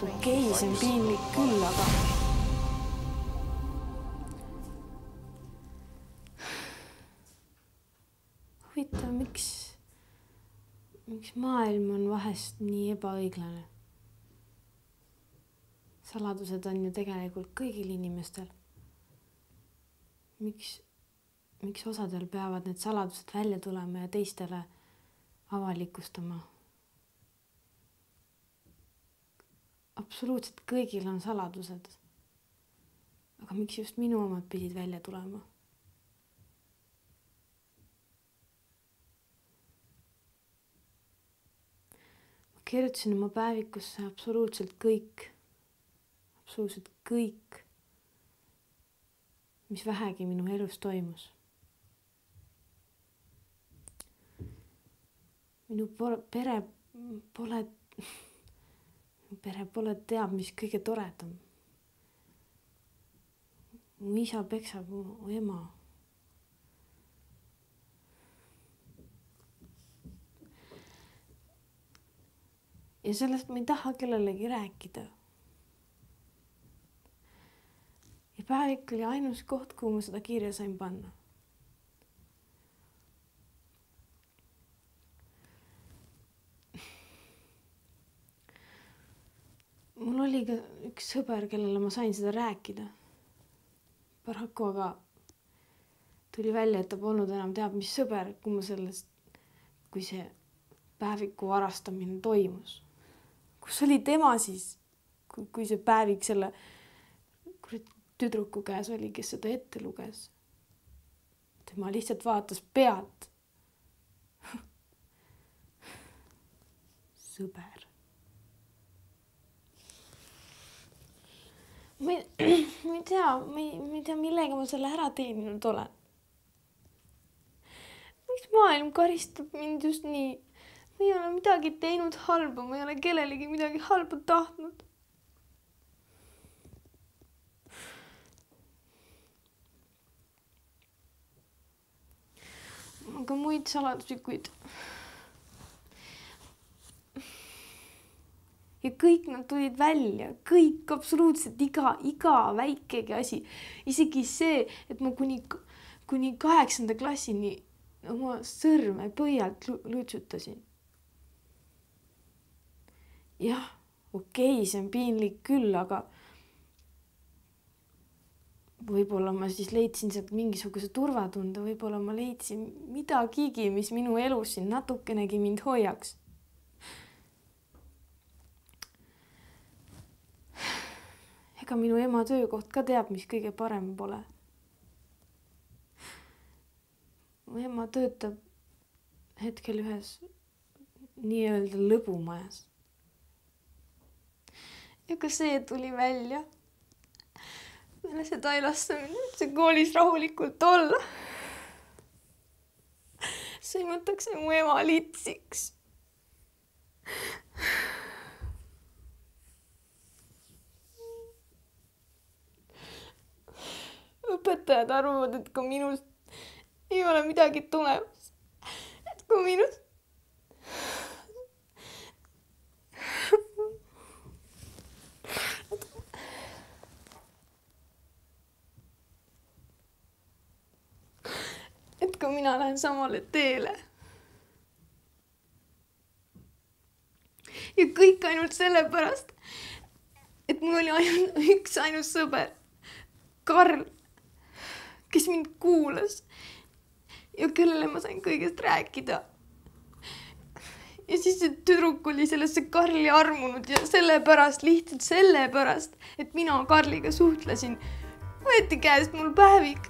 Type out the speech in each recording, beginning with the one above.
Okei, see on piinlik küll, aga... Huvitav, miks maailm on vahest nii ebaõiglane? Saladused on ju tegelikult kõigil inimestel. Miks osadel peavad need saladused välja tulema ja teistele avalikustama? Absoluutselt kõigil on saladused. Aga miks just minu omad pidid välja tulema? Ma kirjutasin oma päevikusse absoluutselt kõik, mis vähegi minu elus toimus. Minu pere pole teab, mis kõige toredam. Mu isa peksab mu ema. Ja sellest ma ei taha kellelegi rääkida. Ja päevik oli ainus koht, kuhu ma seda kirja sain panna. Mul oli ka üks sõber, kellele ma sain seda rääkida. Paraku aga tuli välja, et ta polnud enam teab, mis sõber, kui see päeviku varastamine toimus. Kus oli tema siis, kui see päevik selle tüdruku käes oli, kes seda ette luges? Tema lihtsalt vaatas pealt. Sõber. Ma ei tea, millega ma selle ära teeninud olen. Miks maailm karistab mind just nii? Ma ei ole midagi teinud halba, ma ei ole kellelegi midagi halba tahtnud. Aga muid saladusi, kuid... Ja kõik nad tulid välja, kõik absoluutselt iga väikegi asi. Isegi see, et ma kuni 8. klassini oma sõrme põialt lutsutasin. Jah, okei, see on piinlik küll, aga võib-olla ma siis leidsin sealt mingisuguse turvatunde, võib-olla ma leidsin midagigi, mis minu elus siin natukenegi mind hoiaks. Ega minu ema töökoht ka teab, mis kõige parem pole. Mu ema töötab hetkel ühes nii-öelda lõbumajas. Ja ka see tuli välja. Meile seda ei lasta see koolis rahulikult olla. Sõimatakse mu ema litsiks. Õpetajad arvavad, et ka minust ei ole midagi tulemas. Et kui minust... Et kui mina lähen samale teele. Ja kõik ainult sellepärast, et mul oli ainult üks ainus sõber, Karl, kes mind kuulas ja kellele ma sain kõigest rääkida. Ja siis see tüdruk oli sellesse Karli armunud ja lihtsalt sellepärast, et mina Karliga suhtlesin, võeti käest mul päevik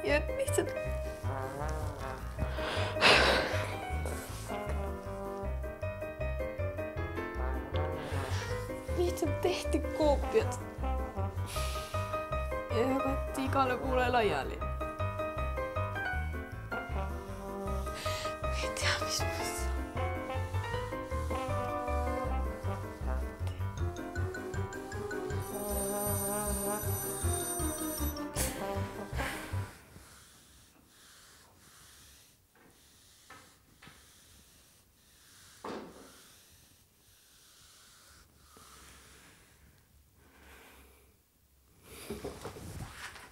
ja lihtsalt... Lihtsalt tehti koopiad ja jagati igale poole laiali.